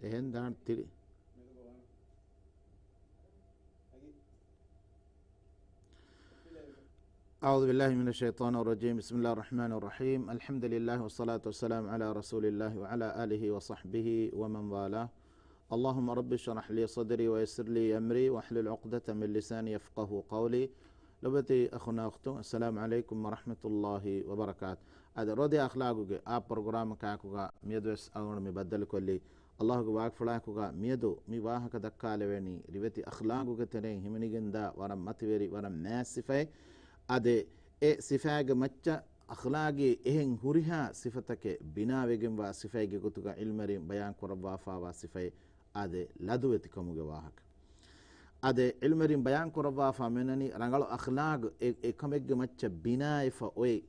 එහෙන් දාන්න තිරි أعوذ بالله من الشيطان الرجيم بسم الله الرحمن الرحيم الحمد لله والصلاة والسلام على رسول الله وعلى آله وصحبه ومن والاه اللهم رب اشرح لي صدري ويسر لي أمري واحلل عقدة من لساني يفقه قولي لبتي أخونا أختو السلام عليكم ورحمة الله وبركاته هذا رودي أخلاقك برنامج كاكوغا ميدوس أغنى مبدل كلي الله واق فلاكوغا ميدو مي واهك دكالويني ريبتي أخلاقك ترين همنيجندا ورم متوري ورم ناسفي أده صفاء مچا أخلاقي إهن هوريها صفتك بنا وجن وصفاء جوتوغا علمري بيان كربا فا صفاء أده لدوتكم جواهك أده علمري بيان كربا فا منني رجال أخلاق كمج مچا بنا فوي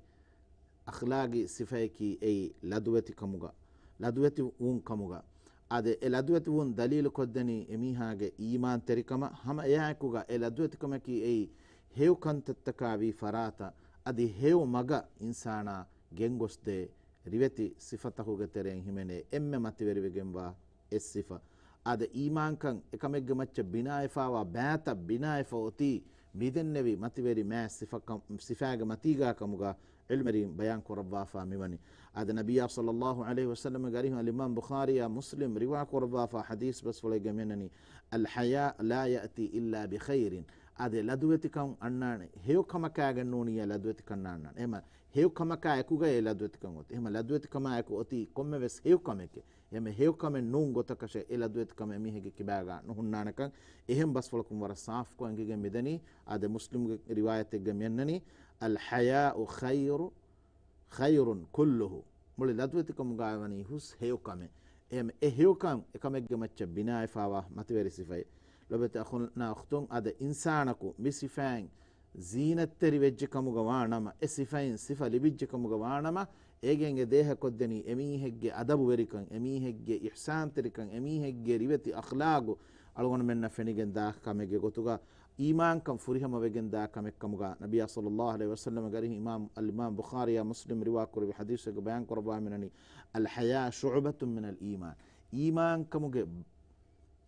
أخلاقي صفاء كي أي لدوتكم جا لدوتي ون كموجا أده لدوتي ون دليل كدني إميها إيمان تريكما هم ياكوجا لدوتكم كي أي هيو كنتتكابي فراتا أدي هيو مغا إنسانا جنغوس دي ريوتي صفته غترين هميني إمم ماتيوري وغنوا الصفة أدي إيمان كان إكاميغ مچ بناء فاوا باتا بناء فوتي ميدن نبي ماتيوري ما صفاغ ماتيغا كمغا علمرين بيان كربا فاميوني أدي نبي صلى الله عليه وسلم غاريه الإمام بخاري مسلم روا كربا فحديث بس ولا جمينني الحياء لا يأتي إلا بخير أده لدوتكم أننا هيو كما كأجنونية لدوتكم أننا إما هيو كما كأكوجا لدوتكم إما لدوتكم أكو أتي كم بس هيو كمك إما هيو كم نون قطكش لدوتكم ميهك كباغا نهنا نكان إهم بس فلكم ورا صاف كو أنجي مدني أده مسلم رواية جمينني الحياء خير كله مولي لدوتكم قاوني هوس هيو كم إما هيو كم كمك جمتش بناء فاوا ما تبري صفاي لبت أخونا أختون هذا إنسانك بصفين زينة تري وجهكم جوانما الصفين صفة لبيجكم جوانما إيجين ده كدني أميهج أدب وريكن أميهج إحسان تريكن أميهج ريبتي أخلاقه ألون منا فنيجن ده كمج قطوجا إيمان كم فريهم وجن ده كمج كمجا نبي صلى الله عليه وسلم قاله الإمام بخاري مسلم رواكر بحديث بيان قربان منني الحياة شعبة من الإيمان إيمان كمج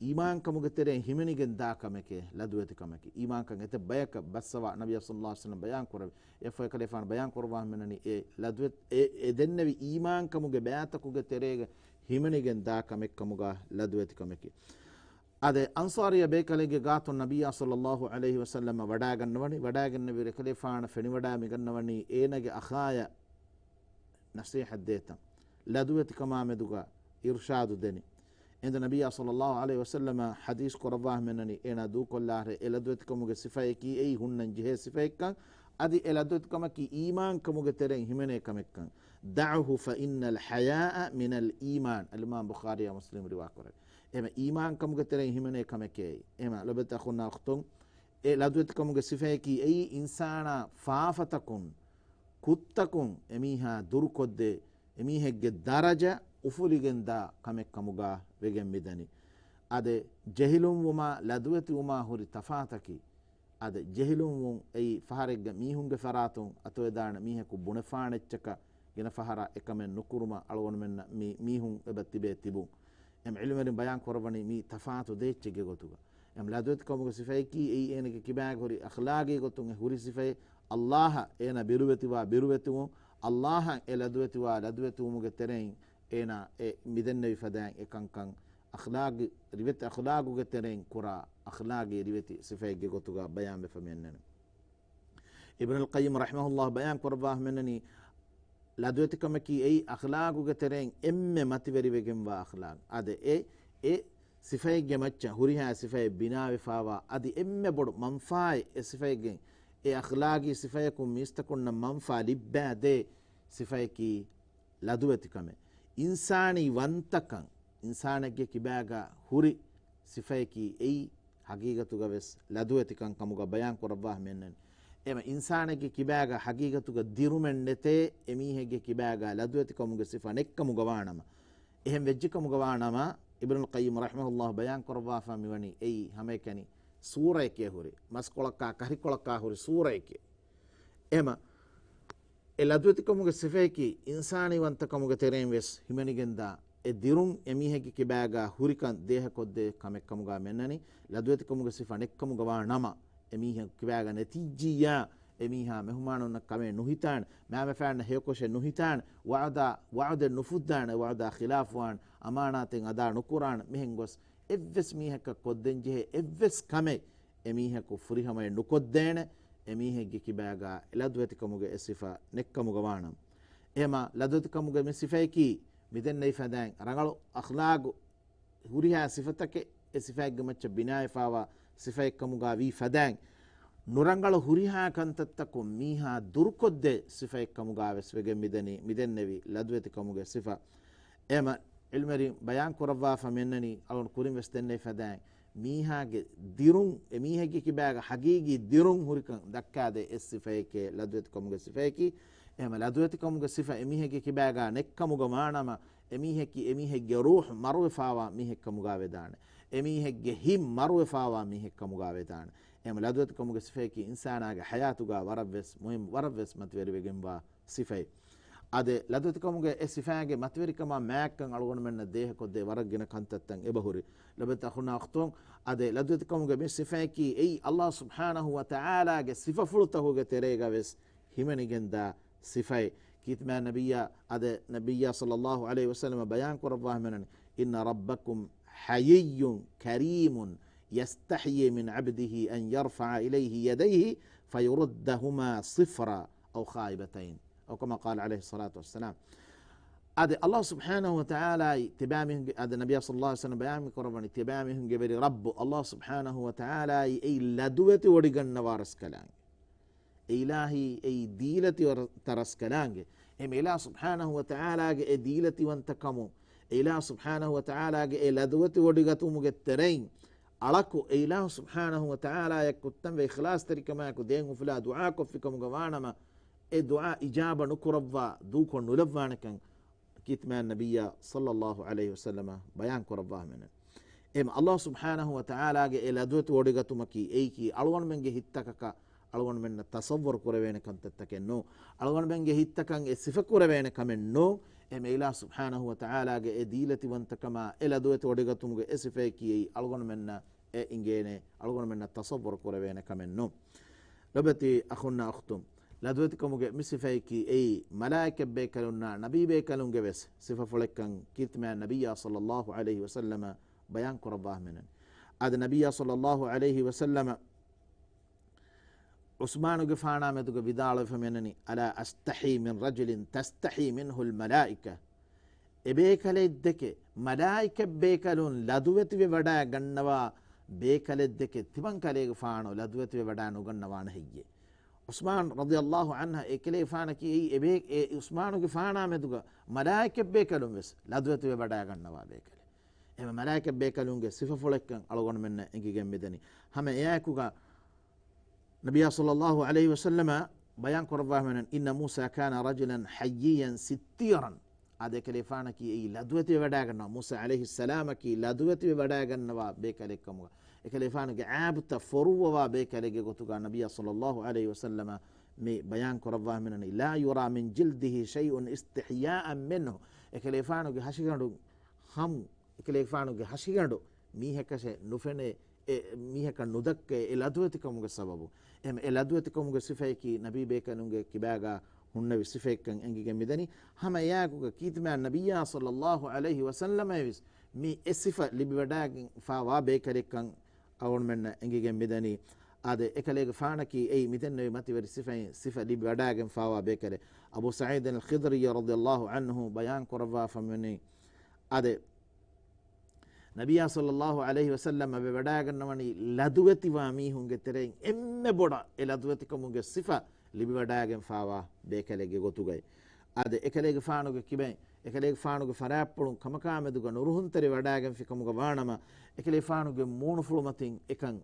إيمان كموجة ترى همني جندا كمك لدوتي كمك إيمان كنجت بياك بس سوا نبي صلى الله عليه وسلم بيان كرب يفوق كلفان بيان كربان منني لدوت إذن نبي إيمان كموجة بياتك كموجة ترى همني جندا كمك كموجة لدوتي كمك هذا أنصاري بيكالي جاتو النبي صلى الله عليه وسلم وداعن نبي كلفان فني ودا ميجنوني نجى أخايا نصيحة ديتا لدوتي كما مدوجا إرشاد دني عند النبي صلى الله عليه وسلم حديث قرباه منني أنا دوك الله إلدوتكم كصفايكي أي هن جه صفايك أدي إلدوتكم كي إيمان كم ترين همنه كمكان دعه فإن الحياء من الإيمان الإمام بخاري ومسلم رواية كره إما إيمان كم ترين همنه كمكي إما لبت أخونا أختم إلدوتكم كصفايكي أي إنسان فافتكم كتكم أميها دركود أميها الدرجة ufuligenda kamek kamuga wegen midani ade jahilum wuma ladwati wuma huri tafataki ade jahilum wum ei faharega mihunge faratun atoedana miheku bunefaanechaka gena fahara ekamen nukuruma alwon menna mihun ebatibe tibu em ilmerin bayan korabani mi tafatu dechege gotuga em ladwati kamuga sifayki ei enege kibag huri akhlaqi gotun huri sifay allah ena biruweti wum allah eladwati wa ladwati wumuge tereng ena midenne bifadaan ekankan akhlaaq ribet akhlaaqu geteren kura akhlaaqi ribeti sifayge gotuga bayan befamennene ibn al-qayyim rahimahullah bayan qurbah menani ladweti kamaki ei akhlaaqu geteren emme mativeri wegen wa akhlaaq ade sifayge macha huriha sifay binawe fawa adi emme bodu manfae sifayge akhlaaqi sifayakum mistakunna manfa libade sifayki ladweti kame إنساني وانتكن إنسانك كباغا هوري صفايكي أي حقيقة غبس لدوتكن كمغا بيان قرباه منن إما إنسانك كباغا حقيقة ديرو من نتي إميهك كباغا لدوتكن مغا صفا نك مغا وانما إهم وجهك مغا وانما ابن القيم رحمه الله بيان قرباه فاميوني أي هميكني سورة كي هوري مسكولكا كهريكولكا هوري سورة كي إما ලද්වතිකමුගේ සිෆයකි ඉන්සානිවන්තකමුගේ තෙරෙන් වෙස් හිමනිගෙන්දා දිරුන් එමිහෙකි කිබෑගා හුරිකන් දේහ කොද්දේ කමෙක්කමුගා මෙන්නනි ලද්වතිකමුගේ සිෆා නෙක්කමුගවා නම එමිහෙ කිබෑගා නැතිජ්ජියා එමිහා මෙහුමානුන්න කමේ නුහිතාන් මෑම ෆෑන්න හේකොෂේ නුහිතාන් වعد නුෆුද්දාන වعد ඛිලාෆුවාන් අමානාතෙන් අදා නුකුරාන් මෙහෙන් ගොස් එව්වෙස් මීහක කොද්දෙන් ජෙහෙ එව්වෙස් කමේ එමිහෙකු ෆුරිහමයි නුකොද්දේන එමිහෙග්ගේ කිබෑගා ලද්වතිකමුගේ එසිෆා නෙක්කමුගවානම් එහෙම ලද්වතිකමුගේ මේ සිෆයකි මිදෙන්නයි ෆදෑන් රංගලු අඛලාගු හුරිහා සිෆතක එසිෆයක්ගේ මච්ච බිනායෆාවා සිෆයක්කමුගා වී ෆදෑන් නුරංගල හුරිහා කන්තත්තකු මීහා දුර්කොද්දේ සිෆයක්කමුගා වෙස්වෙගෙන් මිදෙන්නෙවි ලද්වතිකමුගේ සිෆා එම ඉල්මරි බයන් කරවා ෆමෙන්නනි අලුන් කුරින් වෙස්තෙන්නේ ෆදෑන් මීහාගේ දිරුන් එමීහගේ කිබෑග හගීගී දිරුන් හුරිකන් දක්කාදේ එස් සිෆයකේ ලද්වතිකමුගේ සිෆයකි එහෙම ලද්වතිකමුගේ සිෆා එමීහගේ කිබෑගා නෙක්කමුග මානම එමීහෙගේ රූහ් මරුවෆාවා මීහෙක්කමුගා වේදාන එමීහෙගේ හිම් මරුවෆාවා මීහෙක්කමුගා වේදාන එහෙම ලද්වතිකමුගේ සිෆයකි ඉන්සානාගේ හයාතුගා වරවස් මුහිම් වරවස් මතවරි වෙගෙන්වා සිෆයි අද ලද්වතිකමුගේ ඒ සිෆාගේ මතවරිකම මෑක්කන් අලුගොන මෙන්න දේහ කොද්දේ වරගෙන කන්තත්තන් එබහුරි ලබත අඛුනා අඛතුන් අද ලද්වතිකමුගේ මේ සිෆාකි ඒ අල්ලාහ් සුබ්හානහු වතාලාගේ සිෆා ෆුල්තහුගේ තෙරේගා වෙස් හිමනිගෙන්දා සිෆයි كيتما نبيا هذا نبيا صلى الله عليه وسلم بيان كرباه من إن ربكم حيي كريم يستحيي من عبده أن يرفع إليه يديه فيردهما صفرا أو خائبتين أو كما قال عليه الصلاة والسلام هذا الله سبحانه وتعالى تبامهم هذا النبي صلى الله عليه وسلم بيان كربان تبامهم قبل رب الله سبحانه وتعالى أي لدوة ورقن نوارس كلام إلهي أي ديلتي ترسكلانج هم إله سبحانه وتعالى ديلتي وانتكمو إله سبحانه وتعالى لدوتي ودقتو مجترين ألكو إله سبحانه وتعالى يكتم بإخلاص ترك ما يكو دينه فلا دعاكو فيكم غوانما الدعاء إجابة نكربا دوكو نلفانكا كتما النبي صلى الله عليه وسلم بيان كربا منه إم الله سبحانه وتعالى لدوتي ودقتو مكي أيكي ألوان من هتككا ಅಳವಣ ಮೆನ್ನ ತಸವ್ವರ್ ಕುರವೇನ ಕಂತತ್ತಕೆನ್ನೋ ಅಳವಣ ಮೆಂಗೆ ಹಿತ್ತಕಂ ಎ ಸಿಫ ಕುರವೇನ ಕಮೆನ್ನೋ ಎ ಮೇಲಾ ಸುಬ್ಹಾನಹು ವ ತಆಲಾಗೆ ಎ ದೀಲತಿ ವಂತಕಮ ಎಲದುವತಿ ಒಡಿಗತುಮುಗೆ ಎ ಸಿಫೆ ಕಿ ಅಳವಣ ಮೆನ್ನ ಎ ಇಂಗೇನೆ ಅಳವಣ ಮೆನ್ನ ತಸವ್ವರ್ ಕುರವೇನ ಕಮೆನ್ನೋ ಲಬತಿ ಅಖುನ್ನ ಅಖ್ತುಮ್ ಲದುವತಿ ಕಮುಗೆ ಮಿಸಿಫೆ ಕಿ ಎ ಮಲಾಯಿಕ ಬೇಕಲುನ್ನ ನಬಿ ಬೇಕಲುಂಗೆ ವೆಸ್ ಸಿಫ ಫುಳಕಂ ಕಿತ್ಮಾ ನಬಿಯ ಸಲ್ಲಲ್ಲಾಹು ಅಲೈಹಿ ವಸಲ್ಲಮ ಬಯಾನ್ ಕುರಬಾಹ ಮೆನನ್ ಅದ ನಬಿಯ ಸಲ್ಲಲ್ಲಾಹು ಅಲೈಹಿ ವಸಲ್ಲಮ عثمان قفانا مدق بدال فمنني ألا أستحي من رجل تستحي منه الملائكة إبيك لدك ملائكة بيكلون لدوت بودا غنوا بيك لدك تبن كلي فانو لدوت بودا نغنوا نهي عثمان رضي الله عنه إكلي فانا كي إبيك عثمان قفانا مدق ملائكة بيكلون بس لدوت بودا غنوا بيكل إما ملائكة بيكلون صفة فلكن ألغون من إنكي جنبدني هم إياكوغا نبي صلى الله عليه وسلم بيان كرباه من إن موسى كان رجلا حييا ستيرا هذا كليفانا كي لدوتي وداغنا موسى عليه السلام كي لدوتي وداغنا بكليكم كليفانا عاب تفروا بكليك غتوغا نبي صلى الله عليه وسلم مي بيان كرباه من لا يرى من جلده شيء استحياء منه كليفانا هاشيغندو هم كليفانا هاشيغندو ميهكشه نفنه ميهك ندك لدوتكم سببو එම එලදුවතිකමුගේ සිෆයකි නබී බේකනුගේ කිබෑගා හුන්න සිෆයකන් එංගිගෙන් මිදනි හම යාකුගේ කීතමා නබියා සල්ලල්ලාහු අලයිහි වසල්ලම විස් මි එසිෆ ලිබි වඩාගෙන් ෆාවා බේකරෙකන් අවුන් මෙන්න එංගිගෙන් මිදනි ආද එකලේග ෆානකි ඒ මිදන්නේ මතිවරි සිෆ ලිබි වඩාගෙන් ෆාවා බේකරේ අබු සঈද් අල් ඛිද්රි රදියල්ලාහු අන්හු බයාන් කරවා ෆමනි ආද نبي صلى الله عليه وسلم بوداغنوني لدوتي وامي هونغ ترين ام بودا لدوتي كومغ صفه لي بوداغن فاوا بكليغ غوتوغاي اد اكليغ فانوغ كيبن اكليغ فانوغ فراپپلون كمكامدوغ نورهුන්තරි වඩාගෙන ෆිකමුග වානම එකලේ ෆානුගේ මූණු ෆුළුමතින් එකන්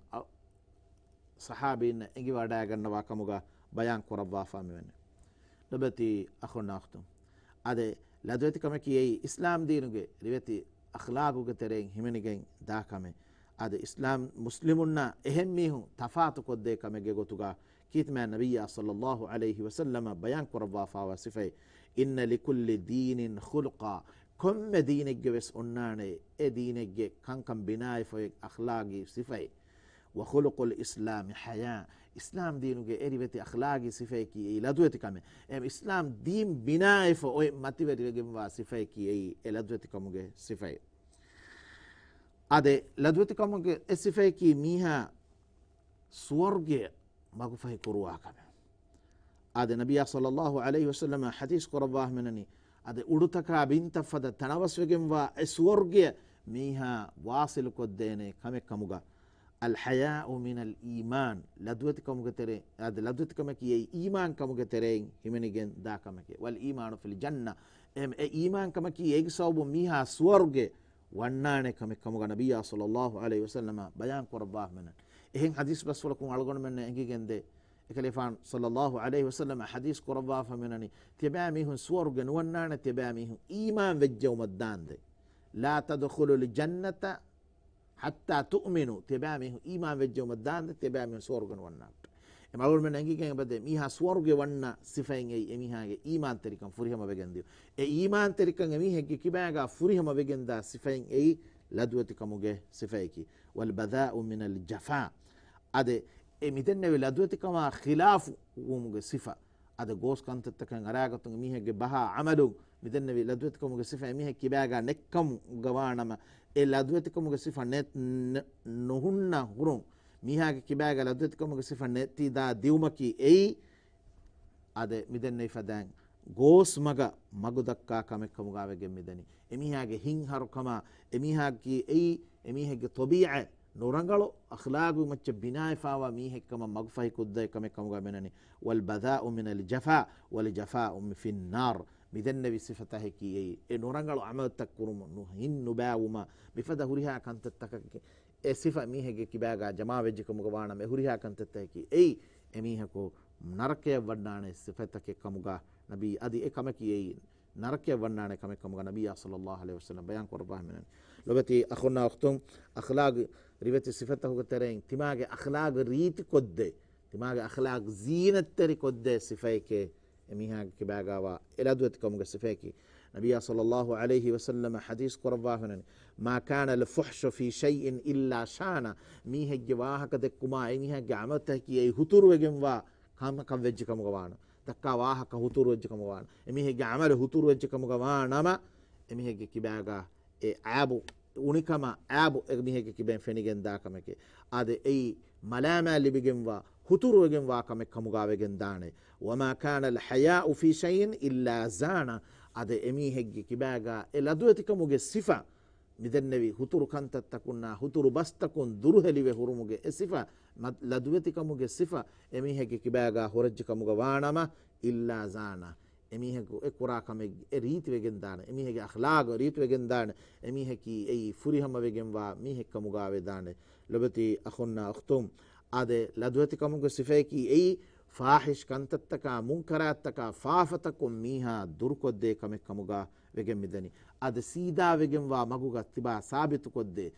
සහාබීන් එඟි වඩා ගන්නවා කමුග බයන් කරවා ෆාමෙන්න ලබති අඛුනා අඛතුම් අද ලදවති කම කී ඉස්ලාම් දීනුගේ රිවති අඛලාගුගේ තරෙන් හිමනිගෙන් දාකම අද ඉස්ලාම් මුස්ලිමුන්නා එහෙම් මිහු තෆාතු කොද්දේ කමගේ ගොතුගා كيتما النبي صلى الله عليه وسلم بيان كربا فاوا صفه إن لكل دين خلقا كم دينك بس أناني دينك كان بناء في أخلاقي صفه وخلق الإسلام حياة إسلام دينك إريبتي أخلاقي صفه كي لدوتي كم إسلام دين بناء في ماتيبتي بجمع صفه كي لدوتي كم صفه أده لدوتي كم صفه كي ميها سورج ماكو فهي كروا كم أده نبي صلى الله عليه وسلم حديث قرباه منني أده أردتك بنت فد تناوس بجمع سورج ميها واصل كدينه كم كموجا الحياء من الإيمان لدوتكم كترين هذا لدوتكم كي إيمان كم كترين همنيجن دا كم كي والإيمان في الجنة إيمان كم كي يجسوب ميها سورج ونان كم النبي صلى الله عليه وسلم بيان قرباه منن إهين حديث بس ولكم على من إنجيجن ده كليفان صلى الله عليه وسلم حديث قرباه فمنني تباميهم سورج ونان تباميهم إيمان وجوم الدان ده لا تدخلوا الجنة حتى تؤمنوا تبامه إيمان وجوم الدان تبامه سورغن والنار اما اول من انجي كان بده ميها سورغ ونا صفين اي ميها ايمان تريكم فريهم بگنديو ايمان تريكم ميها كيباغا فريهم بگندا صفين اي لدوتكم صفيكي والبذاء من الجفاء اد ميدن لدوتكم خلاف ومغ صفه اد غوس كانت تكن اراغتو ميها بها عملو ميدن لدوتكم صفه ميها كيباغا نكم غوانما لدوتكم صفه نهن هرون ميها كيباغا لدوتكم صفه نتي دا ديومكي اي اد ميدن فدان غوس مغ دكا كمكم غاوگه ميدني اميهاගේ හින් හරුකම එමිහාගේ එයි එමිහාගේ طبيعه نورانغالو اخلاق مچ بناء فاوا ميهكم مغفاي كود كمكم غامنني والبذاء من الجفاء والجفاء في النار ميدن نبي صفته كي نورانغالو عمل تكرم هن نباوما بفدا هريها كانت تك صفه ميهගේ كيباغا جما وجكم غوانا مهريها كانت تكي اي اميهكو نركه ودانه صفتك كمغا نبي ادي كمكي نركه ونانه كمكم نبي صلى الله عليه وسلم بيان قرباه من لبتي اخونا اختم اخلاق ريبت صفته كترين تماغ اخلاق ريت كود تماغ اخلاق زينت تري كود صفيك اميها كباغا الادوتكم صفيك نبي صلى الله عليه وسلم حديث قرباه ما كان الفحش في شيء الا شان ميه جواه كدكما اميها جامته كي هتور وگموا كم وجكم غوانا تكا واهك هتور وجكم غوانا اميه عمل هتور وجكم غوانا اميه كباغا عابو unikama aabu egmihege kiben fenigen dakameke ade ei malama libigen wa huturugen wa kame kamugawegen dane wama kana alhaya'u fi shay'in illa zana ade emihege kibaga eladueti kamuge sifa midennevi huturu kantat takunna huturu bastakun duruheliwe hurumuge sifa ladueti kamuge sifa emihege kibaga horajje kamuga wanama illa zana emihegu ekura kame riti wegen dana emihege akhlaq riti wegen dana emiheki ei furihama wegen wa mihekka mugawe dana lobati akhunna akhtum ade ladwati kamugo sifeki ei fahish kantattaka munkarattaka fafatakum miha durkodde kame kamuga wegen midani ade sida wegen wa maguga tiba sabitu kodde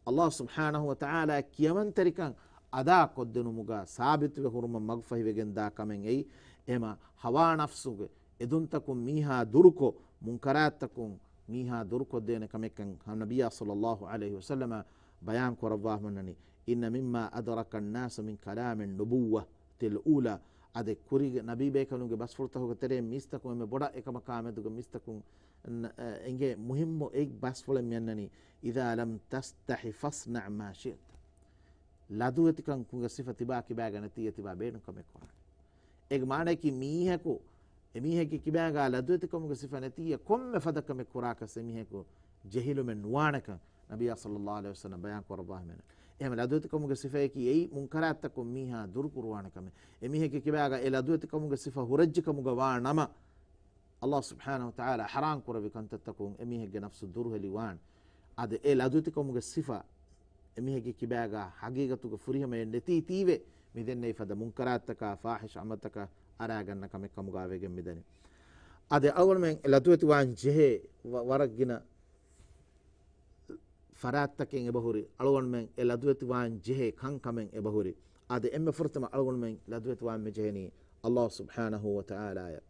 Allah subhanahu wa ta'ala kiyaman tarikan ada koddenu muga sabitu we huruma magfahi wegen da kamen ei ema hawa nafsuge eduntakum miha durko munkaratakum miha durko dene kamekan nabiyya sallallahu alayhi wasallam bayan ko rabbah manani inna mimma adraka an-nas min kalam an-nubuwah til-ula ade kuri nabi be kanuge basfurta ho tere mistakum me boda ekama kameduge mistakum enge muhimmo ek basfule mennani idha lam tastahi fasna' ma shi'ta laduetikan kuga sifati ba ki baga natiyati ba benu kamekwa ek maane ki miheko emiheki kibaga laduetikum sifanatiya komme fadakam kuraka semiheko jahilu men nuanaka nabiy sallallahu alaihi wasallam bayan ko rabbah men em laduetikum sifayki ei munkaratakum miha dur kurwanaka emiheki kibaga laduetikum sifa hurajjikum gawanama Allah subhanahu wa ta'ala haram kurabi kantakum emihege nafsu durhe liwan ade laduetikum sifa emiheki kibaga hagigatu furihama neti tive midenne fada munkarataka fahish amataka araganna kame kamugawegen midani ade awal men ladueti wan jehe waragina farattaken ebahuri alwan men ladueti wan jehe kan kamen ebahuri ade emme furtama algon men ladwet wa mejeni Allah subhanahu wa ta'ala ya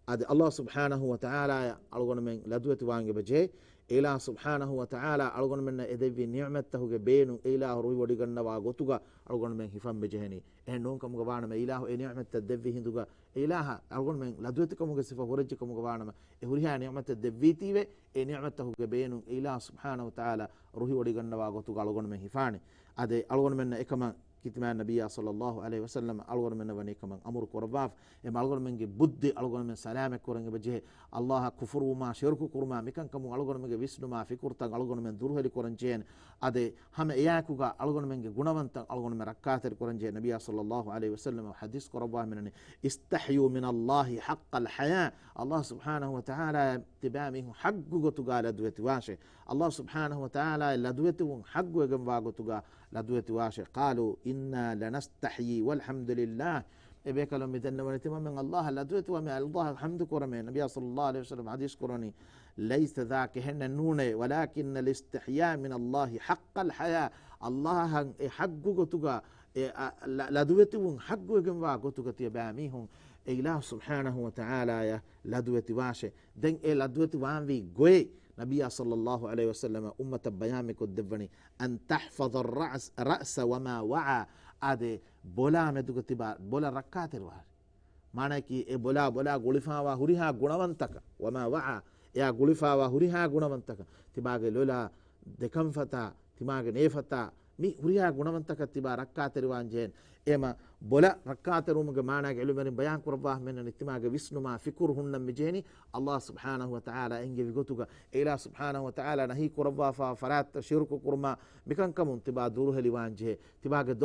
ade Allah subhanahu wa ta'ala ya algon men ladwet wange beje ila subhanahu wa ta'ala algon men edevi ni'matahuge beenu ila ruhi wodi gannawa gotuga algon men hifam bejeni en non kamuga waanama ilahu e ni'matta devvi hinduga ilaha algon men ladwet kamuga sifa horejje kamuga waanama e huriha ni'matta devvi tive e ni'matahuge beenu ila subhanahu wa ta'ala ruhi wodi gannawa gotuga algon men hifane ade algon men ekama kitman nabiyya sallallahu alaihi wasallam algon men wani kaman amur korbaaf e algon men ge buddi algon men salame korange beje allah kufuru ma shirku kurma mikan kamu algon men ge visnu ma fikurta algon men durheli koranjen ade hame yakuga algon men ge gunawanta algon men rakkater koranjen nabiyya sallallahu alaihi wasallam hadis korbaaf men istahyu min allah haqqal haya allah subhanahu wa ta'ala tibamihu haggu gotuga ladweti washe allah subhanahu wa ta'ala ladweti haggu egam wa gotuga ladweti washe qalu inna lanastahyi walhamdulillah ebekalo midanna wanitima min allah ladweti wa min allah alhamdu korame nabiy sallallahu alaihi wasallam hadis korani laysa dhaka henna nune walakin alistihya min allah haqqal haya allah haggu gotuga ladweti haggu egam wa gotuga tibamihum ilah subhanahu wa ta'ala ya ladweti washe den e ladweti wanvi goe نبي صلى الله عليه وسلم أمة بيامك الدبني أن تحفظ الرأس وما وعى أدي بولا مدوك تبا بولا ركات الوار معنى كي بولا غلفا وهريها غنوانتك وما وعى يا غلفا وهريها غنوانتك تباغي لولا دكمفتا تباغي نيفتا مي هريها غنوانتك تبا ركات الوان جين එම බොල රක්කාතරුමගේ මානක එළුමෙන් බයන් කරවා මෙන්න නිතිමාගේ විස්නුමා ෆිකුර් හුන්නම් මිජේනි අල්ලාහ් සුබ්හානහු වතාලා එංගේ විගතුගා ඒලා සුබ්හානහු වතාලා නහි කරවා ෆරාත් ශිර්කු කුර්මා මිකන් කමුන් තිබා දුරුහෙලි වංජේ තිබාගේ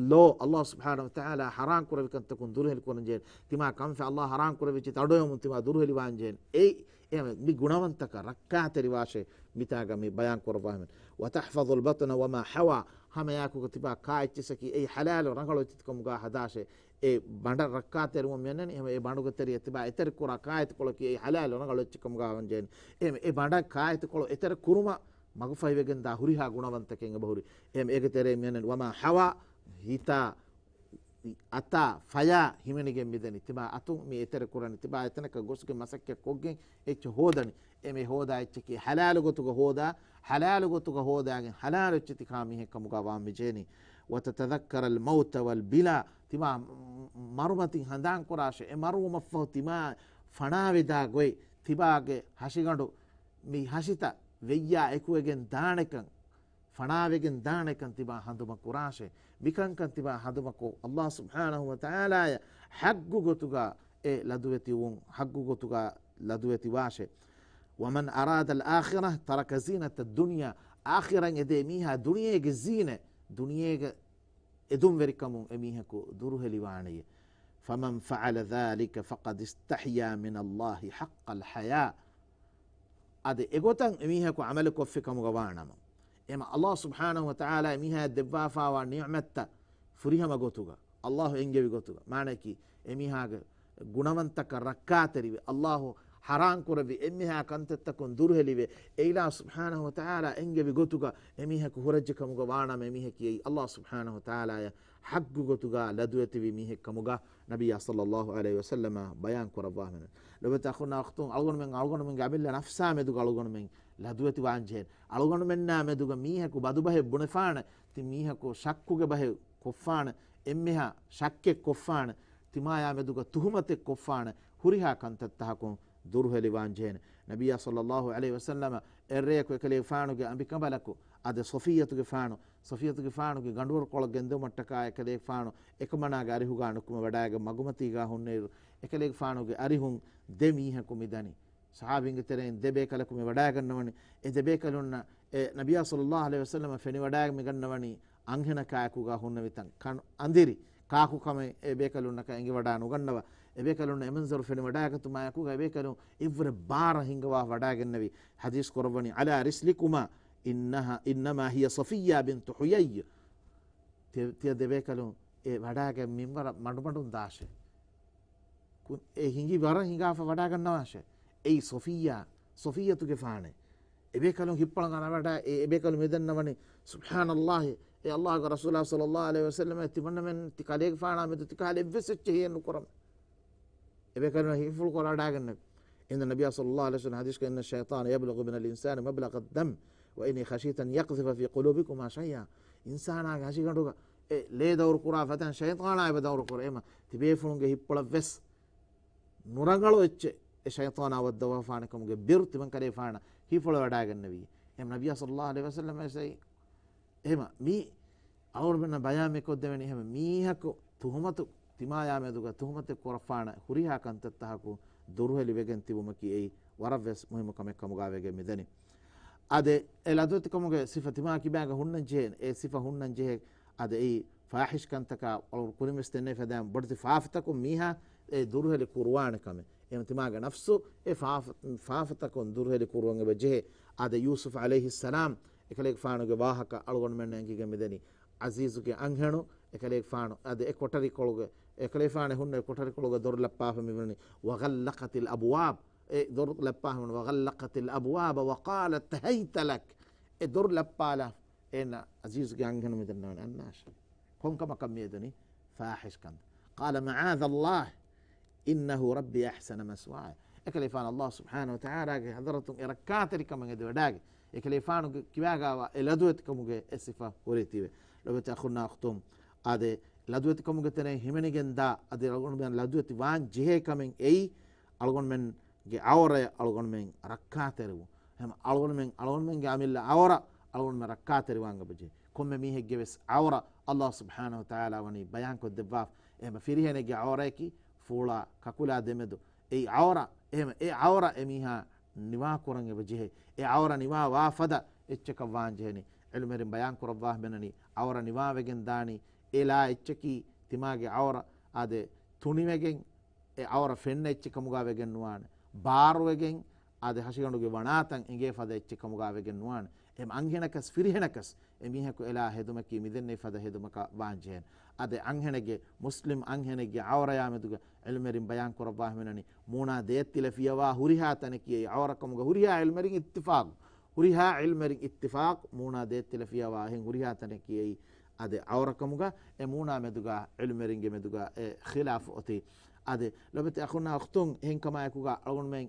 ලෝ අල්ලාහ් සුබ්හානහු වතාලා හරාම් කර විකන් තකුන් දුරුහෙලි කොනජේ තිමා කම්ෆ අල්ලාහ් හරාම් කර විච තඩොයමුන් තිබා දුරුහෙලි වංජේ ඒ එම මි ගුණවන්තක රක්කාතරි වාෂේ මිතාගා මේ බයන් කරවා මෙන්න وتحفظ البطن وما حوى هم ياكو كتبا كايتسكي اي حلال رنغلو تتكم غا حداشه اي بندر ركاتر ومنن اي بانو كتري تبا اتر كورا كايت كولكي اي حلال رنغلو تتكم غا ونجين اي باندا كايت كولو اتر كورما مغفاي وگن دا هوريها گුණවන්තකෙන් බහුරි එම් ඒක තෙරේ මෙන්න وما حوى හිතා අතා ෆයා හිමනිගෙන් මිදෙනි තිබා අතු මේ ඊතර කුරණ තිබා එතනක ගොස්ගේ මසක්ක කොග්ගෙන් එච්ච හෝදනි එමේ හෝදා එච්චකි හලාල ගොතුක හෝදා හලාල ගොතුක හෝදාගෙන් හලාල එච්චති කාමි හෙකමුගා වාම් මිජේනි وتتذكر الموت والبلا තිබා මරුමති හඳාන් කුරාෂේ ඒ මරුම ෆෝ තිමා ෆණාවිදා ගොයි තිබාගේ හෂිගඬු මේ හෂිත වෙయ్యා එකුවගෙන් දානකන් ෆණාවෙගෙන් දානකන් තිබා හඳුම කුරාෂේ bikankan tiba hadumako Allah subhanahu wa ta'ala haggu gotuga e laduweti won haggu gotuga laduweti washe waman arada al-akhirah taraka zinata ad-dunya akhiran edemiha duniyege zine duniyege edum verikamun emihako duruheli waaniye faman fa'ala dhalika faqad istahya min Allah haqqa al-haya ade egotan emihako amal ko fikamu gawanama එම අල්ලාහ් සුබ්හානහු වතාලා මිහා දෙව්වාෆාවා නිඅමත්ත ෆුරිහම ගොතුගා අල්ලාහ් එංගෙවි ගොතුගා මානකි එමිහාගේ ගුණවන්තක රක්කාතරිවේ අල්ලාහ් හරාම් කරවි එමිහා කන්තත්තකුන් දුර්හෙලිවේ ඒලා සුබ්හානහු වතාලා එංගෙවි ගොතුගා එමිහක හොරජ්ජකමුගා වානම එමිහකි අල්ලාහ් සුබ්හානහු වතාලා හග්ගු ගොතුගා ලදුවතිවි මිහෙකමුගා නබිය සල්ලල්ලාහු අලයිහි වසල්ලම බයන් කරවා මෙන්න ලොබත අඛුනා අඛතුන් අල්ගොන මෙන් ගාබිල්ලා නෆ්සා මෙදුගා අල්ගොන මෙන් ලදුවති වාංජෙන් අලගොන මෙන්නා මෙදුග මීහකු බදු බහෙ බුනෆාන ති මීහකු ශක්කුගේ බහෙ කොෆාන එම්මෙහා ශක්කෙ කොෆාන තිමායා මෙදුග තුහමතෙ කොෆාන හුරිහා කන්තත්තහකුන් දුර්හෙලි වාංජෙන් නබිය සල්ලල්ලාහු අලයිහි වසල්ලම එරේකු එකලේ ෆානුගේ අඹිකබලකු අද සොෆියතුගේ ෆානුගේ ගඬුවර කොළ ගෙන්දෝ මට්ටකා එකලේ ෆානු එකමනාගේ අරිහුගා නුකුම වඩාගේ මගුමතිගා හොන්නේ එකලේ ෆානුගේ අරිහුන් දෙමීහකු මිදනි සහාබින්ගේ තරෙන් දෙබේ කලකු මේ වඩා ගන්නවනි ඒ දෙබේ කලුන්න ඒ නබිය සල්ලල්ලාහු අලයිහි වසල්ලම ෆෙනි වඩා මේ ගන්නවනි අංහෙන කායකුගා හොන්න විතන් කන් අඳිරි කාකු කම ඒ බේ කලුන්න කංගේ වඩා නුගන්නව ඒ බේ කලුන්න එමන්සර් ෆෙනි වඩා ගතුමා යකුගා බේ කලු ඉවර බාර හිංගවා වඩා ගන්නවි හදීස් කරවනි අලා රිස්ලිකුමා ඉන්නමා හිය සෆියා බින්තු හුයයි තිය දෙබේ කලු ඒ වඩාගේ මින්වර මඩුමඩුන් දාෂේ ඒ හිංගි වර හිංගාව වඩා ගන්නවාෂේ ඒ සොෆියා සොෆියතුගේ ෆානේ එබේකලු හිප්පල ගන්නවට එබේකලු මෙදන්නවනේ සුබ්හානල්ලාහ් ඒ අල්ලාහ්ගේ රසූලා සල්ලල්ලාහු අලයිහි වසල්ලම තිබන්නමෙන් තිකලේක ෆානා මෙතු තිකාලේ වෙසෙච්ච හේනු කරම එබේකලු හිෆුල් කරඩාගන්න إن النبي صلى الله عليه وسلم حديث إن الشيطان يبلغ من الإنسان مبلغ الدم وإني خشيت أن يقذف في قلوبكما شيئا إنسان عاشي كندوغا ليه دور كرا فتن شيطان عيب دور كرا إما تبيفونغ هيبولا فيس نورانغالو إتش الشيطان ودوا فانكمغ بيرت من كري فانا هيفولا وداغ النبي إم النبي صلى الله عليه وسلم يسي إما مي أور من بيان مكودمني إما ميهكو تهمتو තිමායා මෙදුග තුහමතෙක් කොරෆාන හුරිහා කන්තත්තහකු දුරුහෙලි වෙගෙන් තිබුමකි ඒ වරවස් මුහිම කමෙක් කමුගාවේගේ මෙදනි අද එලදොත් කමුගේ සිෆතිමා කිබෑග හුන්නන් ජේ ඒ සිෆ හුන්නන් ජේ අද ඒ ෆාහිෂ් කන්තක අලු කුරිමස්තෙන්නේ ෆදාම් බඩති ෆාෆතකු මීහා ඒ දුරුහෙලි කුර්වාන කම එම තිමාග නෆ්සු ඒ ෆාෆතකු දුරුහෙලි කුර්වන්ගේ බජේ අද යූසුෆ් අලයිහි සලාම් එකලෙක් ෆානුගේ ವಾಹಕ අලුගොන් මෙන්නන්කිගේ මෙදනි අසීසුගේ අංහණු එකලෙක් ෆානු අද ඒ කොටරි කොළුගේ كليفان هن كتر كلوغا دور لباه مبني وغلقت الابواب دور لباه وغلقت الابواب وقالت هيت لك دور لبالا ان عزيز جانغن مدنان الناس كون كما كم يدني فاحش كان قال معاذ الله انه ربي احسن مسواي كليفان الله سبحانه وتعالى حضرتم اركاتري كما يدو داغ كليفان كيواغا الادوتكم اسفا وريتيبه لو بتاخذنا اختم هذا ලදුවති කමුගතනේ හිමනිගෙන්දා අද අලගොන් මෙන් ලදුවති වාන් ජෙහෙ කමෙන් එයි අලගොන් මෙන්ගේ අවරය අලගොන් මෙන් රක්කාතෙරු හැම අලගොන් මෙන්ගේ අමිල්ල අවර අලගොන් මෙන් රක්කාතෙරු වාංග බජේ කොම්මෙ මීහෙගේ වෙස් අවර අල්ලාහ් සුබ්හානහු වතාලා වනි බයන් කො දෙවාෆ් එහෙම ෆිරිහෙනගේ අවරයකි ෆූලා කකුලා දෙමෙදු ඒ අවර එහෙම ඒ අවර එමිහා නිවා කරන්ගේ බජේ ඒ අවර නිවා වාෆද එච්චක වාන් ජෙහෙනි එළුමෙරින් බයන් කරවාහ මෙනනි අවර නිවා වෙගෙන් දානි එලා එච්චකි තිමාගේ අවර අද තුනිවෙගෙන් ඒ අවර ෆෙන්න එච්ච කමුගාවෙගෙන් නුවාන බාරුවෙගෙන් අද හසිගණුගේ වනාතන් ඉගේ ෆද එච්ච කමුගාවෙගෙන් නුවාන එම් අංහෙනකස් ෆිරිහෙනකස් එමිහකු එලා හෙදුමකි මිදෙන්නේ ෆද හෙදුමක වාංජෙන් අද අංහෙනගේ මුස්ලිම් අංහෙනගේ අවර යාමෙදුග එල්මෙරින් බයන් කරබාහ මෙනනි මූනා දෙත්තිල ෆියවා හුරිහා තනකී අවර කමුග හුරිහා එල්මෙරින් ඉත්තිෆාක් හුරිහා එල්මෙරින් ඉත්තිෆාක් මූනා දෙත්තිල ෆියවා හින් හුරිහා තනකී අද අවරකමුග එමුණා මෙදුගා එළුමෙරින්ගේ මෙදුගා ඛිලාෆ ඔති අද ලබත අඛුනා අඛතුන් හෙන් කමායකුගා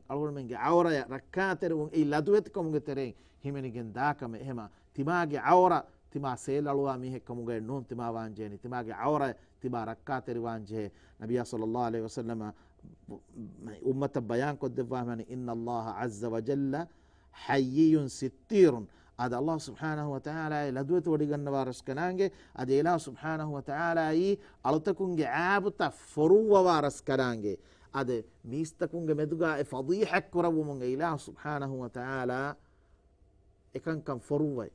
අලගොන්මෙන්ගේ අවරය රක්කාතරුන් ඒ ලදුවෙත් කමුගේ තරෙන් හිමෙනිගෙන් දාකම එහෙම තිමාගේ අවර තිමා සේලලුවා මිහෙක්කමුගේ නෝන් තිමා වාංජේනි තිමාගේ අවර තිමා රක්කාතරු වාංජේ නබිය සල්ලල්ලාහු අලයිහි වසල්ලම උම්මත බයන් කොද්දවා මනි ඉන්නල්ලාහ අස්ස වජල්ල හයියුන් සිත්තීරුන් අද අල්ලාහ් සුබ්හානහු වතාලා ලදුවත වඩිගන්න වාරස් කනාංගේ අද එලා සුබ්හානහු වතාලා ඊ අලතකුන්ගේ ආබත ෆරුව වාරස් කනාංගේ අද මිස්තකුන්ගේ මෙදුගා ඒ ෆදීහක් කරවුමුන්ගේ එලා සුබ්හානහු වතාලා එකංකම් ෆරුවයි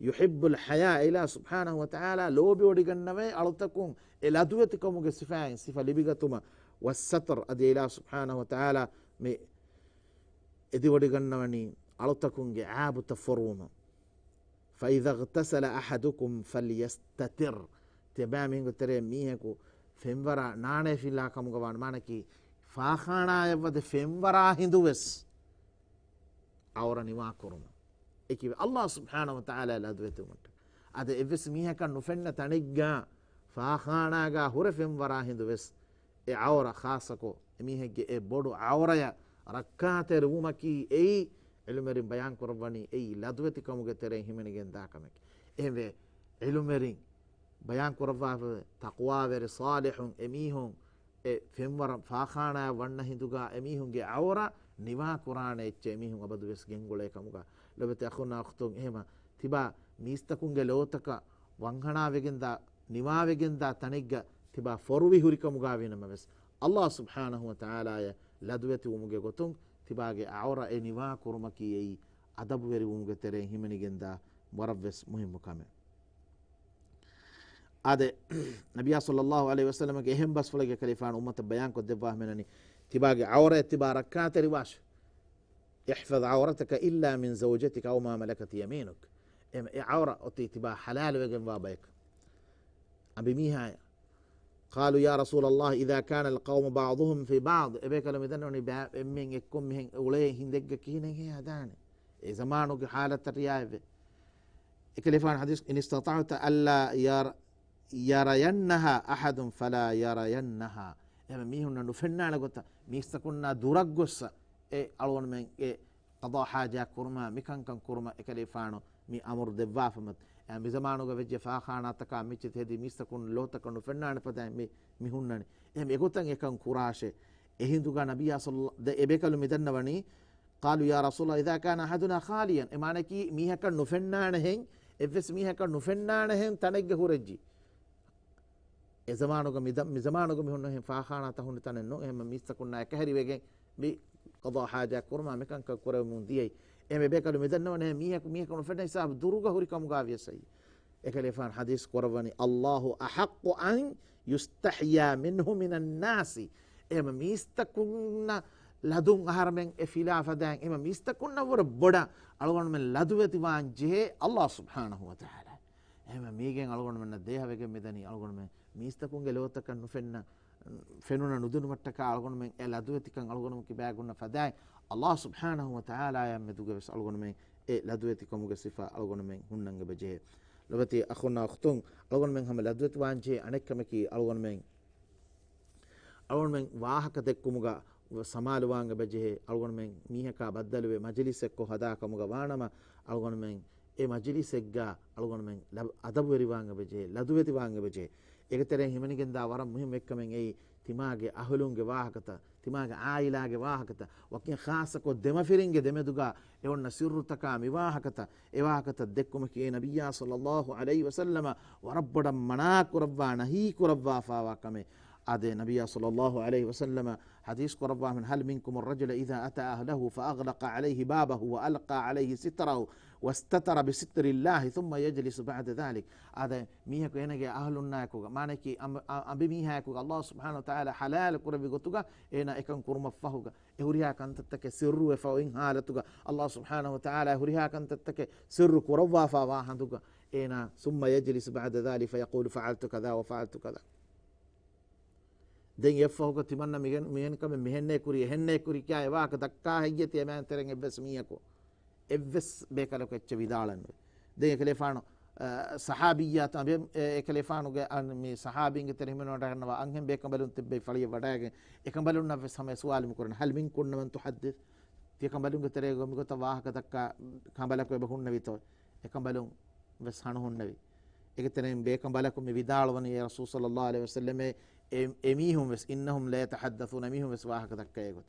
යුහිබ්බුල් හයා එලා සුබ්හානහු වතාලා ලෝබි වඩිගන්නවේ අලතකුන් ඒ ලදුවත කමුගේ සිෆායින් සිෆා ලිබිගතුම වස්සතර් අද එලා සුබ්හානහු වතාලා මේ إذا ودغنوني علتكم عابت فروما فإذا اغتسل أحدكم فليستتر تبامين قتري ميهكو فيمبرا نانه في الله كم غوان مانكي فاخانا يبد فيمبرا هندوس أوراني واكرما إكي الله سبحانه وتعالى لدويتو مت هذا إفس ميهكا نفن تنجا فاخانا غا هور فيمبرا هندوس إي أورا خاصكو ميهكي إي بودو أورا රක්කාතර වුමකි එයි එළුමෙරින් බයන් කරවනි එයි ලදුවති කමුගේ තරෙන් හිමෙනගෙන් දාකමක් එහෙම එළුමෙරින් බයන් කරවා තක්වා වෙර සාලිහුන් එමිහුන් ඒ ෆෙම්වර ෆාඛානා වන්න හිඳුගා එමිහුන්ගේ අවර නිවා කුරානේ එච්ච එමිහුන් අබදු වෙස් ගෙන්ගොලේ කමුගා ලබත අඛුනා අඛතුන් එහෙම තිබා මිස්තකුන්ගේ ලෝතක වංහනා වෙගෙන් දා නිවා වෙගෙන් දා තනිග්ග තිබා ෆොරුවි හුරි කමුගා වෙනම වෙස් අල්ලාහ් සුබ්හානහු වතාලාය ලදුවති උමුගේ ගොතුන් තිබාගේ අවර ඒ නිවා කුරුමකී එයි අදබු වෙරි උමුගේ තරෙන් හිමනිගෙන් දා වරවස් මුහිම්ම කම අද නබිය සල්ලල්ලාහු අලයිහි වසල්ලම ගේ එහෙම් බස් ෆලගේ කලිෆාන් උම්මත බයන් කො දෙවා මෙනනි තිබාගේ අවර තිබාරකාත රිවාෂ احفظ عورتك إلا من زوجتك أو ما ملكت يمينك عورة أتي تبا حلال وجن بابك أبي ميها قالوا يا رسول الله إذا كان القوم بعضهم في بعض إبيكلم إذن من يكون من أوليه هندق كينه هذان زمانك حالة الرياض إكلفان حديث إن استطعت ألا يرينها أحد فلا يرينها إما ميهن نفننا لقطة ميستكنا درقص ألون من قضاء حاجة كرما مكان كان كرما إكلفانو مي أمر دفافمت بزمانو وجه فاخانا تكا ميشت هدي ميستكون لو تكون فنان فدا ميهنني يقولن يكن كراشه هندوغا نبي صلى الله إبيكلم إذن وني قالوا يا رسول الله إذا كان أحدنا خاليا إمانكي ميها كان نفنان هين إفس ميها كان نفنان هين تنجه رجي زمانو زمانو ميهن فاخانا تهون تننو هم ميستكون كهري وجه بقضاء حاجة كرما مكان كرم مندي بيكلم إذن وني ميها كان نفنان حساب دروغا هوري كم غافيا سي إكلفان حديث قرباني الله أحق أن يستحيا منه من الناس إما ميستكون لدون هرمن إفلا فدان إما ميستكون وربدا ألوان من لدوتي وانجه الله سبحانه وتعالى إما ميجن ألوان من الدهة وجه مدني ألوان من ميستكون جلوتا كان فنونا ندون متكا ألوان من لدوتي كان ألوان من كباعنا فدان الله سبحانه وتعالى يمدوج بس ألوان من لدوتي كم صفة ألوان من هنن بجه لبتي أخونا أختون ألوان من هم لدوتي وانجه أنك كمكي ألوان من واهك تكمجا سمال وانغ بجه ألوان من ميهكا بدل بمجلس كو هدا كمجا وانما ألوان من مجلس جا ألوان من أدب وريوانغ بجه لدوتي وانغ بجه إكترين همني جندا ورم مهم إكمن تماعة أهلونج واهكتا تماعة عائلة واهكتا وكين خاصة كو دم فيرينج دم دوغا يون نسير تكامي واهكتا دكم كي نبي صلى الله عليه وسلم وربنا مناك ربنا هي كربا فاواكمه أدي نبي صلى الله عليه وسلم حديث قربا من هل منكم الرجل إذا أتى أهله فأغلق عليه بابه وألقى عليه ستره واستتر بستر الله ثم يجلس بعد ذلك هذا ميهكو ينجي أهل الناكو مانكي أبي ميهكو الله سبحانه وتعالى حلال كربي قطوغا إنا إكن كرم فهوغا إهوريها كانت تتك سر فوين حالتوغا الله سبحانه وتعالى إهوريها كانت تتك سر كربا فواحدوغا إنا ثم يجلس بعد ذلك فيقول فعلت كذا وفعلت كذا دين يفهوك تمنى مين كم مهنة كوري كيا يواك دكا هي تيمان ترين إبس مياكو إبس بيكالو كتشبيدالن دين كليفانو صحابيات أبيم كليفانو أن مي صحابين كتريمين ودارنا وأنهم بيكملون تبي فلي ودارين يكملون نفس هم سؤال مكرن هل من كنا من تحدث يكملون كتريغو ميكو تواها كدكا كمبلك بهون نبي تو يكملون بس هنون نبي يكترين بيكملكم مبيدالون يا رسول صلى الله عليه وسلم إميهم بس إنهم لا يتحدثون إميهم بس واحد كذا يقول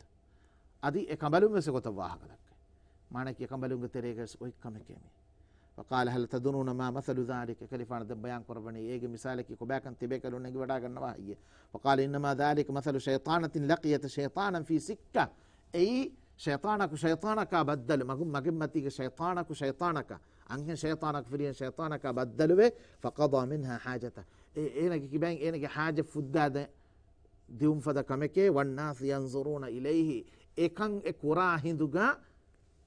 أدي إكملهم بس يقول واحد كذا ما نك إكملهم كتيرة ويكمل كمي فقال هل تدرون ما مثل ذلك كلفان دبيان قربني يجي مثالك يكباك أنت بيك لون يجي بداك النواهي فقال إنما ذلك مثل شيطانة لقيت شيطانا في سكة أي شيطانك بدل ما قمتي شيطانك عنك شيطانك فريان شيطانك بدلوا فقضى منها حاجته إنك كبين إنك حاجة فدادة ديوم فدا كمكة والناس ينظرون إليه إكان إكورا هندوغا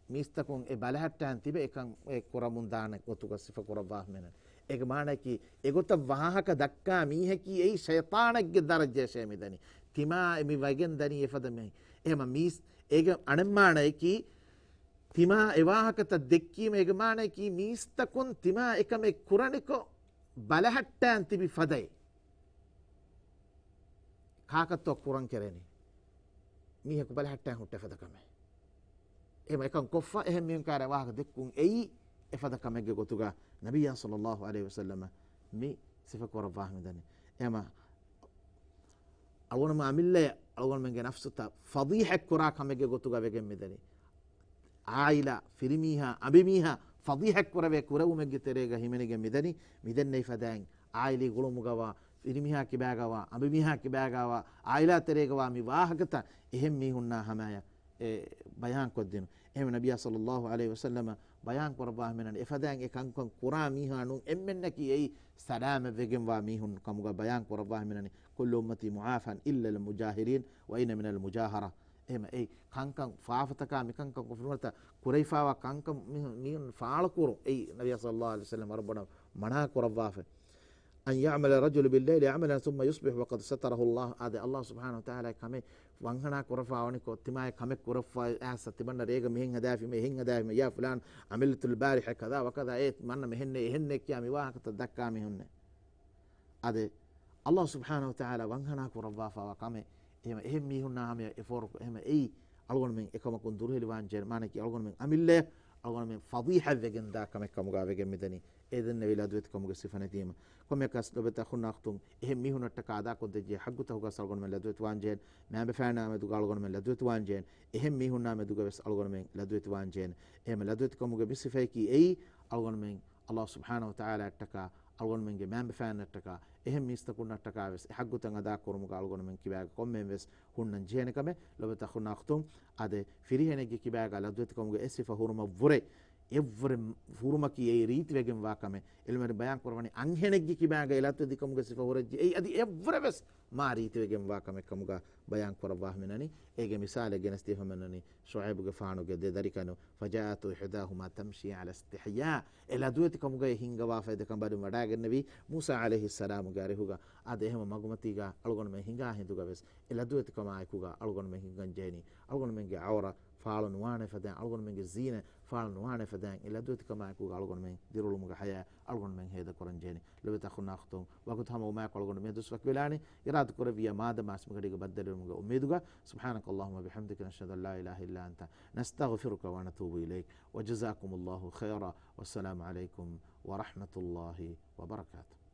ميستكون إبالهتان تبي إكان إكورا مندانك وتوكا صفة كورا باه منن إك معنى كي إكوتا وهاك دكا ميه كي أي شيطانك درجة شيمدني تما إمي وجن دني يفدا مي إما ميست إك أنمعنى كي تما إواهك تدكي ميغمعنى كي ميستكون تما إكام إكورانيكو බලහට්ටන් තිබි ෆදයි කාකත්ව කුරන් කරෙනි මීහක බලහට්ටන් හුට්ට ෆදකම එහෙම එකන් කොෆා එහෙම මියන් කාර වාහක දෙක්කුන් එයි එෆදකමගේ ගොතුගා නබියන් සල්ලල්ලාහු අලයිහි වසල්ලම මි සිෆ කොරවාහ මෙදනි එහෙම අවුනම අමිල්ල අවුන මගේ නෆ්සුත ෆදීහ කුරා කමගේ ගොතුගා වෙගෙන් මෙදනි ආයිලා ෆිරිමීහා අබිමීහා فضيحك كربي كرو مجتريجا هيمنيجا ميدني فدان عائلي غلو مغوا فيرميها كباغوا ابيميها كباغوا عائلة تريغوا ميواهكتا اهم ميهنا همايا بيان قدن اهم نبي صلى الله عليه وسلم بيان قرباه من افدان كان قراميها نو امنكي اي سلام فيجن واميهن كمغا بيان قرباه من كل امتي معافى الا المجاهرين وان من المجاهره එහෙම ඒ කංකම් ෆාෆතකා මිකංකම් කුෆුරත කුරයිෆාවා කංකම් මිහන් ෆාල කුරු ඒ නබිය සල්ලල්ලාහු අලයිහි වසල්ලම් රබ්බන මනා කුරවාෆ أن يعمل الرجل بالليل عملا ثم يصبح وقد ستره الله. هذا الله سبحانه وتعالى كمي وانغنا كرفا ونكو تماي كمي كرفا أحس تبنا ريغا مهين هدافي مهين هدافي يا فلان عملت البارحة كذا وكذا إيه من مهن كيامي واحد تدكا مهن. هذا الله سبحانه وتعالى وانغنا كرفا فوكمي إهم ميهن هم يفورك إهم أي ألغون من إكما كندره لوان جرمانك ألغون من أمله ألغون من فضيحة وجن دا كم كموجا وجن مدني إذن نبي لادوت كموجا صفة ديما كم يكاس لو بتأخذنا أختم إهم ميهن التكادا كنت جي حقه تهوجا ألغون من لادوت وان جن ما بفعنا مدوجا ألغون من لادوت وان جن إهم ميهن مدوجا بس ألغون من لادوت وان جن إهم لادوت كموجا بصفة كي أي ألغون من الله سبحانه وتعالى التكا ألغون من جمام بفعنا التكا إهم ميستكون التكا بس حقه تنغدا كورموجا ألغون من كبار كم من بس هن جينا كم لو بتأخذنا أختم هذا فريه نجي كبار على لادوت كموجا إسفة هورما فري ಎವ್ವರೆ ಫೂರ್ಮಕಿ ಏ ರೀತಿ ವೆಗೆಂ ವಾಕಮೆ ಇಲ್ಮರಿ ಬಯಾನ್ ಕೊರವನಿ ಅಂಹೆನೆಗ್ಗಿ ಕಿಬಾಗ ಇಲಾತು ದಿಕಮುಗ ಸಿಫ ಹೊರಜ್ಜಿ ಏ ಅದಿ ಎವ್ವರೆ ಬೆಸ್ ಮಾ ರೀತಿ ವೆಗೆಂ ವಾಕಮೆ ಕಮುಗ ಬಯಾನ್ ಕೊರವಾಹ ಮೆನನಿ ಏಗೆ ಮಿಸಾಲೆ ಗೆನಸ್ತಿ ಹೊಮೆನನಿ ಶುಐಬ್ ಫಾನುಗೆ ದೆ ದರಿಕನು ಫಜಾತು ಇಹದಾಹುಮಾ ತಮ್ಶಿ ಅಲ ಇಸ್ತಿಹಯಾ ಇಲಾ ದುಯತಿ ಕಮುಗ ಹಿಂಗ ವಾಫೆ ದೆ ಕಂಬರು ಮಡಾಗೆ ನಬಿ ಮೂಸಾ ಅಲೈಹಿ ಸಲಾಮ್ ಗಾರೆ ಹುಗ ಆದೆ ಹೆಮ ಮಗುಮತಿಗ ಅಳಗೊಂಡ ಮೆ ಹಿಂಗ ಹಿಂದುಗ ಬೆಸ್ ಇಲಾ ದುಯತಿ ಕಮಾ ಐಕುಗ ಅಳಗೊಂಡ ಮೆ ಹಿಂಗನ್ ಜೇನಿ ಅಳಗೊಂಡ ಮೆಂಗೆ ಔರ فعلن وانا فدان ألقون من الزينة فعلن وانا فدان إلا دوت كما يكون ألقون من ديروا لهم حياة ألقون من هذا كورنجاني لو بتأخذنا أختهم وقت هم وما يقولون من دوس فكبلاني يراد كور فيا ماذا ما اسمك ديك بدل لهم أميدك سبحانك اللهم وبحمدك نشهد أن لا إله إلا أنت نستغفرك ونتوب إليك وجزاكم الله خيرا والسلام عليكم ورحمة الله وبركاته.